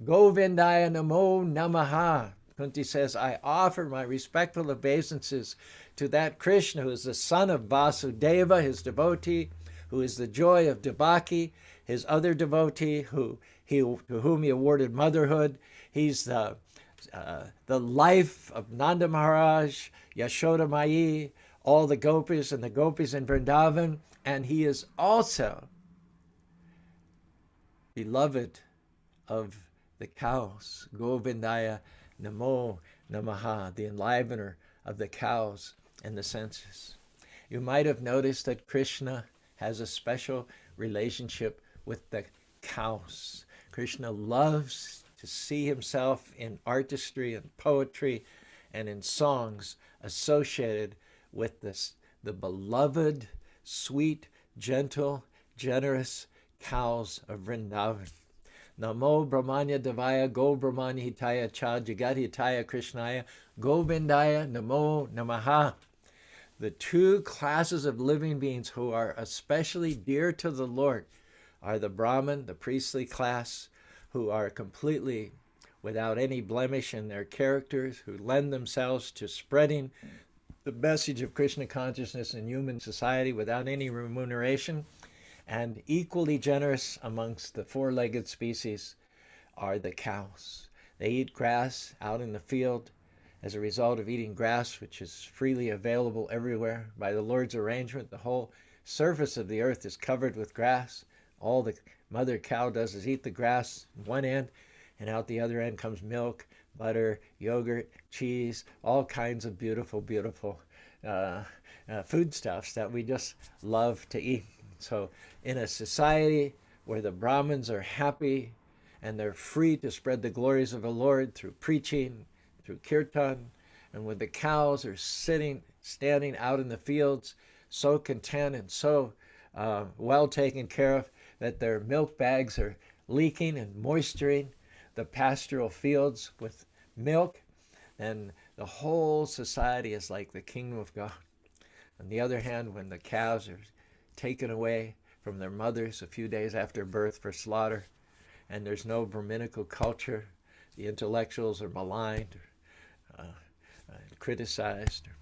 Govindaya Namo Namaha. Kunti says, I offer my respectful obeisances to that Krishna who is the son of Vasudeva, his devotee, who is the joy of Devaki, his other devotee, to whom he awarded motherhood. He's the life of Nanda Maharaj, Yashoda Mai, all the gopis and the gopis in Vrindavan, and he is also beloved of the cows. Govindaya Namo Namaha, the enlivener of the cows and the senses. You might have noticed that Krishna has a special relationship with the cows. Krishna loves to see himself in artistry and poetry and in songs associated with the beloved, sweet, gentle, generous cows of Vrindavan. Namo Brahmanya Devaya Go Brahmanya Hitaya Cha Jagat Hitaya Krishnaya Govindaya Namo Namaha. The two classes of living beings who are especially dear to the Lord are the Brahmin, the priestly class, who are completely without any blemish in their characters, who lend themselves to spreading the message of Krishna consciousness in human society without any remuneration. And equally generous amongst the 4-legged species are the cows. They eat grass out in the field as a result of eating grass, which is freely available everywhere. By the Lord's arrangement, the whole surface of the earth is covered with grass. All the mother cow does is eat the grass one end, and out the other end comes milk, butter, yogurt, cheese, all kinds of beautiful, beautiful foodstuffs that we just love to eat. So in a society where the Brahmins are happy and they're free to spread the glories of the Lord through preaching, through kirtan, and when the cows are standing out in the fields, so content and so well taken care of that their milk bags are leaking and moisturing the pastoral fields with milk, and the whole society is like the kingdom of God. On the other hand, when the cows are taken away from their mothers a few days after birth for slaughter, and there's no Brahminical culture, the intellectuals are maligned, criticized, or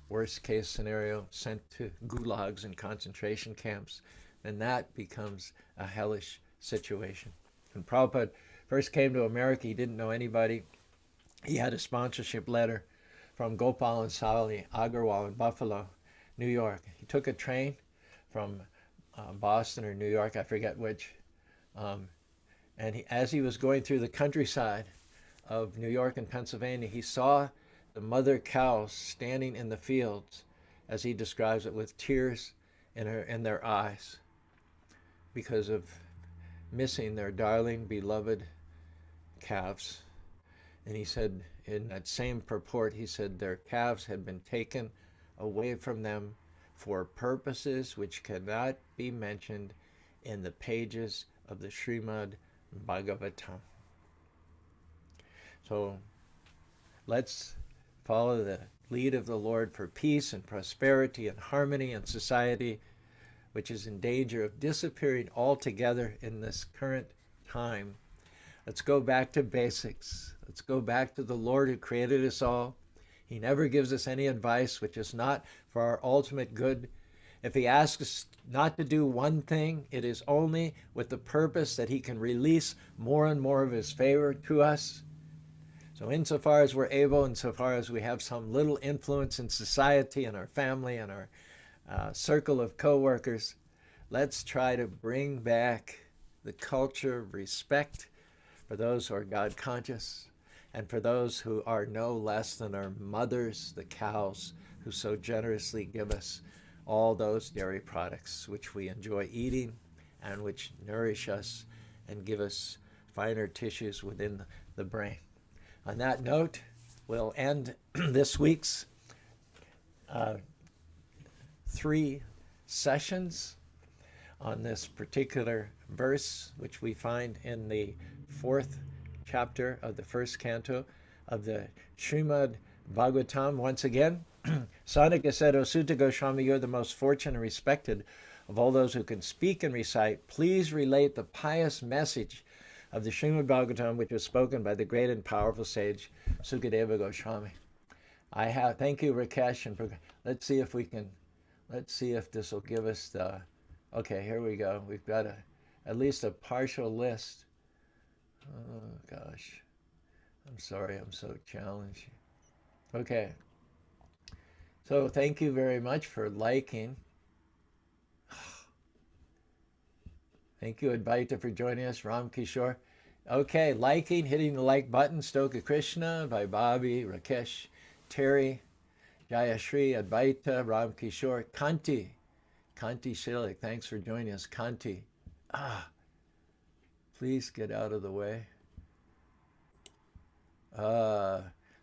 worst case scenario, sent to gulags and concentration camps, then that becomes a hellish situation. When Prabhupada first came to America, he didn't know anybody. He had a sponsorship letter from Gopal and Sali Agarwal in Buffalo, New York. He took a train from Boston or New York, I forget which, and as he was going through the countryside of New York and Pennsylvania, he saw the mother cows standing in the fields, as he describes it, with tears in their eyes because of missing their darling, beloved calves. And he said, in that same purport, he said their calves had been taken away from them for purposes which cannot be mentioned in the pages of the Srimad Bhagavatam. So let's follow the lead of the Lord for peace and prosperity and harmony in society which is in danger of disappearing altogether in this current time. Let's go back to basics. Let's go back to the Lord who created us all. He never gives us any advice which is not for our ultimate good. If he asks us not to do one thing, it is only with the purpose that he can release more and more of his favor to us. So insofar as we're able, insofar as we have some little influence in society and our family and our circle of co-workers, let's try to bring back the culture of respect for those who are God conscious and for those who are no less than our mothers, the cows, who so generously give us all those dairy products which we enjoy eating and which nourish us and give us finer tissues within the brain. On that note, we'll end this week's 3 sessions on this particular verse, which we find in the 4th chapter of the 1st canto of the Srimad Bhagavatam. Once again, Sadhaka said, O Sutta Goswami, you're the most fortunate and respected of all those who can speak and recite. Please relate the pious message of the Srimad Bhagavatam, which was spoken by the great and powerful sage Sukadeva Goswami. Thank you, Rakesh, and let's see if this will give us the, okay, here we go. We've got at least a partial list. Oh, gosh. I'm sorry, I'm so challenged. Okay. So thank you very much for liking. Thank you, Advaita, for joining us. Ram Kishore. Okay, liking, hitting the like button. Stoka Krishna by Bobby, Rakesh, Terry, Jayashri, Advaita, Ram Kishore, Kanti Shilik. Thanks for joining us, Kanti. Please get out of the way.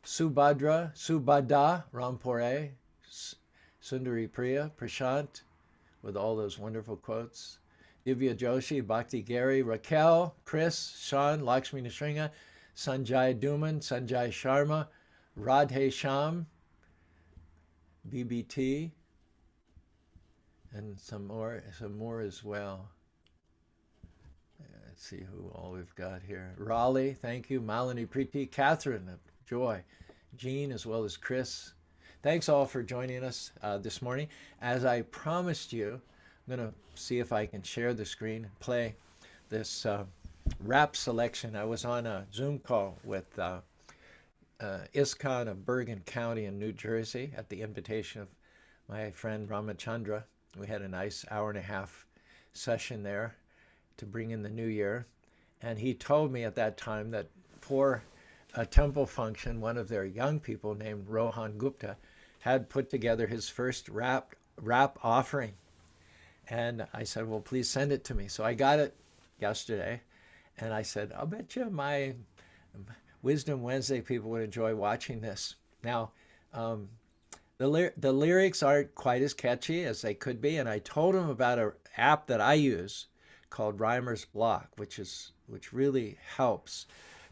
Subhada, Rampore, Sundari Priya, Prashant, with all those wonderful quotes. Divya Joshi, Bhakti Gary, Raquel, Chris, Sean, Lakshmi Nishringa, Sanjay Duman, Sanjay Sharma, Radhe Sham, BBT, and some more as well. Let's see who all we've got here. Raleigh, thank you. Malini Preeti, Catherine of Joy, Jean, as well as Chris. Thanks all for joining us this morning. As I promised you, I'm going to see if I can share the screen, play this rap selection. I was on a Zoom call with iskcon of Bergen County in New Jersey at the invitation of my friend Ramachandra. We had a nice hour-and-a-half session there to bring in the new year. And he told me at that time that for a temple function, one of their young people named Rohan Gupta had put together his first rap offering. And I said, well, please send it to me. So I got it yesterday. And I said, I'll bet you my Wisdom Wednesday people would enjoy watching this. Now, the lyrics aren't quite as catchy as they could be. And I told him about an app that I use called Rhymer's Block, which really helps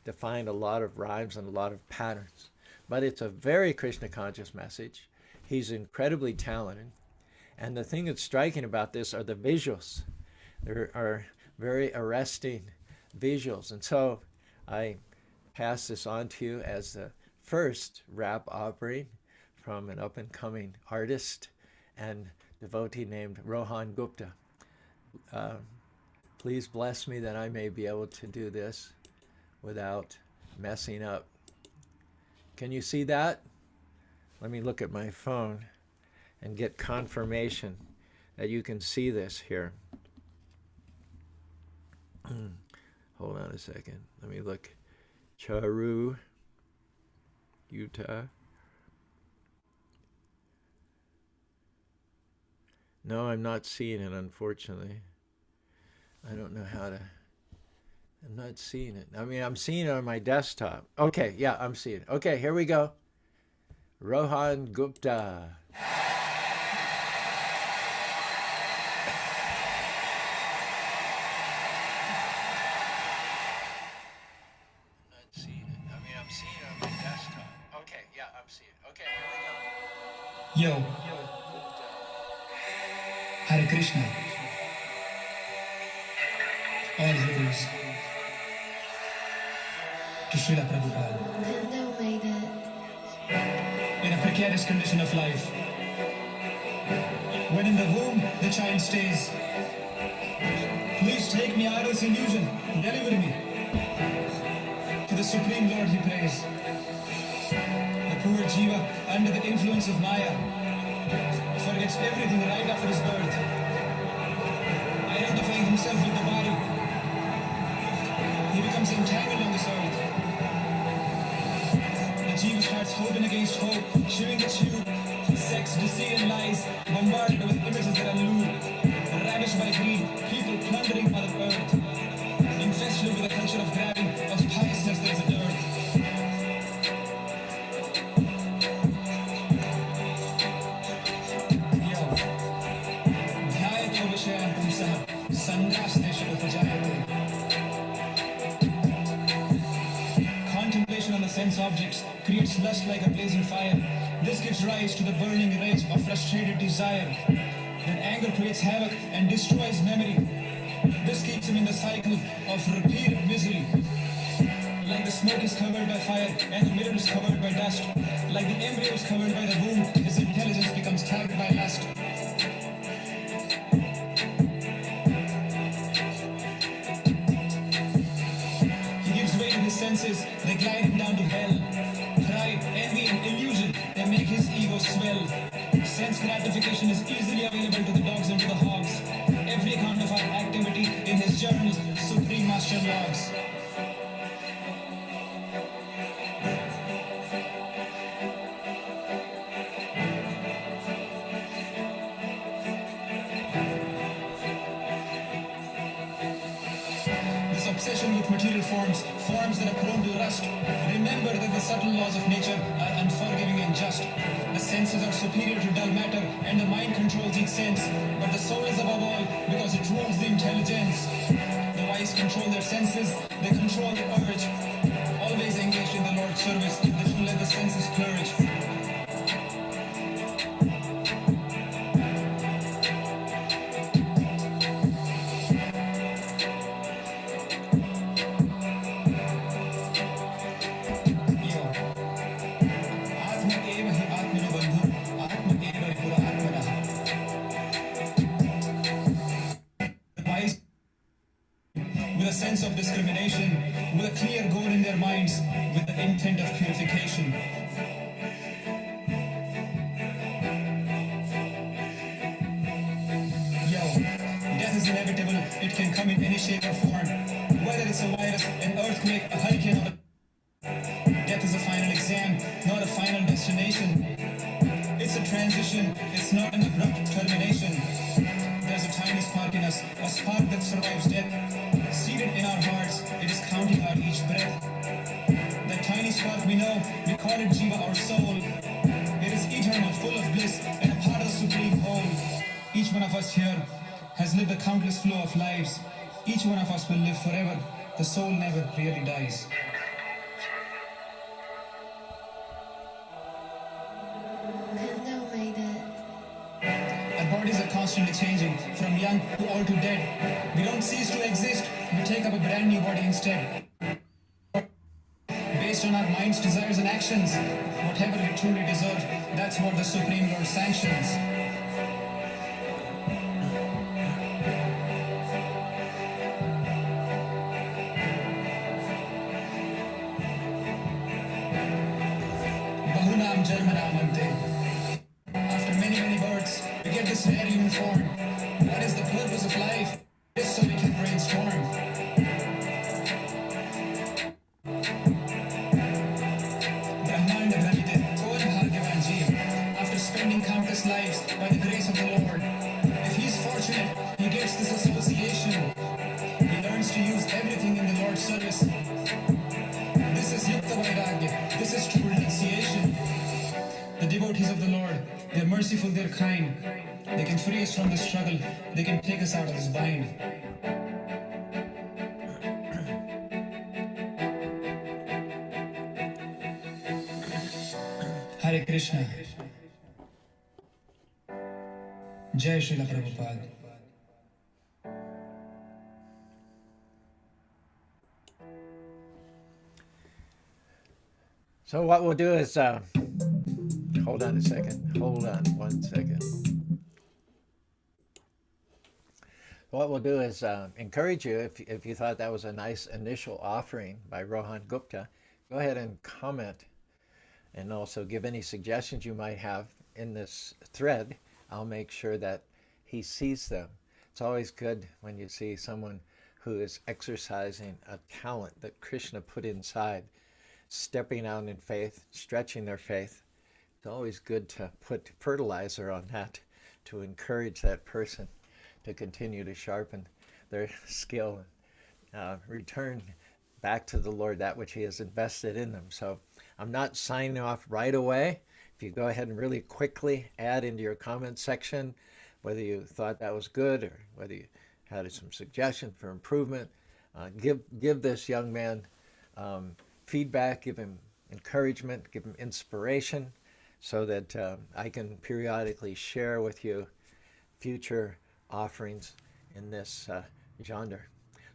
to find a lot of rhymes and a lot of patterns. But it's a very Krishna conscious message. He's incredibly talented. And the thing that's striking about this are the visuals. There are very arresting visuals. And so I pass this on to you as the first rap offering from an up-and-coming artist and devotee named Rohan Gupta. Please bless me that I may be able to do this without messing up. Can you see that? Let me look at my phone and get confirmation that you can see this here. Hold on a second. Let me look. Caru, Utah. No, I'm not seeing it, unfortunately. I don't know how to. I'm not seeing it. I mean, I'm seeing it on my desktop. Okay, yeah, I'm seeing it. Okay, here we go. Rohan Gupta. Yo, Hare Krishna. to Srila Prabhupada. In a precarious condition of life, when in the womb the child stays, please take me out of this illusion, deliver me. To the Supreme Lord he prays. The poor Jiva, under the influence of Maya, forgets everything right after his birth, identifying himself with the body. He becomes entangled on this earth. The Jiva starts hoping against hope, chewing the chew, sex, deceit and lies, bombarded with images that allude, ravished by greed, people plundering Mother Earth, infested with a culture of grabbing, of piousness that is a dirt. Contemplation on the sense objects creates lust like a blazing fire. This gives rise to the burning rage of frustrated desire. Then anger creates havoc and destroys memory. This keeps him in the cycle of repeated misery. Like the smoke is covered by fire and the mirror is covered by dust. Like the embryo is covered by the womb, his intelligence becomes tagged by lust. Senses, they glide him down to hell. Pride, envy, and illusion, they make his ego swell. Sense gratification is easily available to the dogs and to the hogs. Every account of our activity in his journals, Supreme Master logs. Obsession with material forms, forms that are prone to rust. Remember that the subtle laws of nature are unforgiving and just. The senses are superior to dull matter, and the mind controls each sense. But the soul is above all, because it rules the intelligence. The wise control their senses, they control the urge. Always engaged in the Lord's service, they should let the senses flourish. Sense of discrimination, with a clear goal in their minds, with the intent of purification. Death is inevitable, it can come in any shape or form. Whether it's a virus, an earthquake, a hurricane, or death is a final exam, not a final destination. It's a transition, it's not an abrupt termination. There's a tiny spark in us, a spark that survives death. Seated in our hearts, it is counting out each breath. That tiny spark we know, we call it Jiva, our soul. It is eternal, full of bliss, and a part of the supreme whole. Each one of us here has lived a countless flow of lives. Each one of us will live forever. The soul never really dies. Our bodies are constantly changing, from young to old to dead. We don't cease to exist, we take up a brand new body instead. Based on our minds, desires and actions, whatever we truly deserve, that's what the Supreme Lord sanctions. Bahunam Janmanamante. After many, many births, we get this rare human form. What is the purpose of life? It is so we can brainstorm. Brahmanda Brahmite, Koan Bhagyavan Jeev. After spending countless lives by the grace of the Lord, if he's fortunate, he gets this association. He learns to use everything in the Lord's service. This is Yukta Vairagya. This is true renunciation. The devotees of the Lord, they're merciful, they're kind. They can free us from the struggle. They can take us out of this bind. Hare Krishna. Jai Srila Prabhupada. So what we'll do is, hold on a second. Hold on 1 second. What we'll do is encourage you, if you thought that was a nice initial offering by Rohan Gupta, go ahead and comment and also give any suggestions you might have in this thread. I'll make sure that he sees them. It's always good when you see someone who is exercising a talent that Krishna put inside, stepping out in faith, stretching their faith. It's always good to put fertilizer on that to encourage that person to continue to sharpen their skill and return back to the Lord that which he has invested in them. So I'm not signing off right away. If you go ahead and really quickly add into your comment section whether you thought that was good or whether you had some suggestion for improvement, give this young man feedback, give him encouragement, give him inspiration, so that I can periodically share with you future offerings in this genre.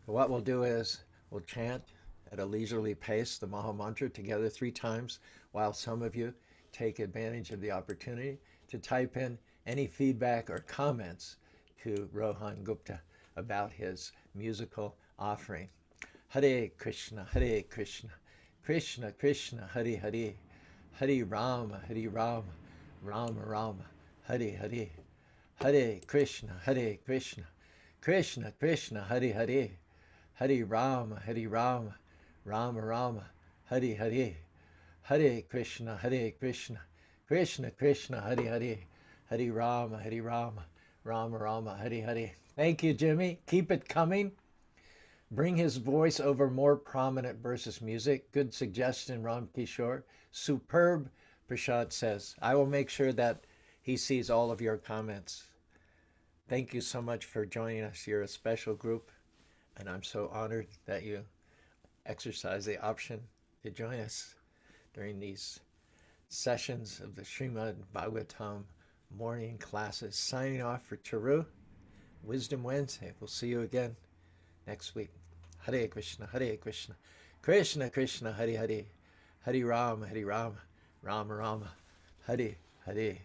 So what we'll do is we'll chant at a leisurely pace the Maha Mantra together 3 times, while some of you take advantage of the opportunity to type in any feedback or comments to Rohan Gupta about his musical offering. Hare Krishna, Krishna Krishna, Hare Hare, Hare Rama, Rama Rama, Hare Hare, Hare Krishna, Krishna Krishna, Hare Hare, Hare Rama, Rama Rama, Hare Hare, Hare Krishna, Krishna Krishna, Hare Hare, Hare Rama, Rama Rama, Hare Hare. Thank you, Jimmy. Keep it coming. Bring his voice over more prominent versus music. Good suggestion, Ram Kishore. Superb, Prashad says. I will make sure that he sees all of your comments. Thank you so much for joining us. You're a special group, and I'm so honored that you exercise the option to join us during these sessions of the Srimad Bhagavatam morning classes. Signing off for Caru, Wisdom Wednesday. We'll see you again next week. Hare Krishna, Krishna Krishna, Hare Hare, Hare Rama, Rama Rama, Hare Hare.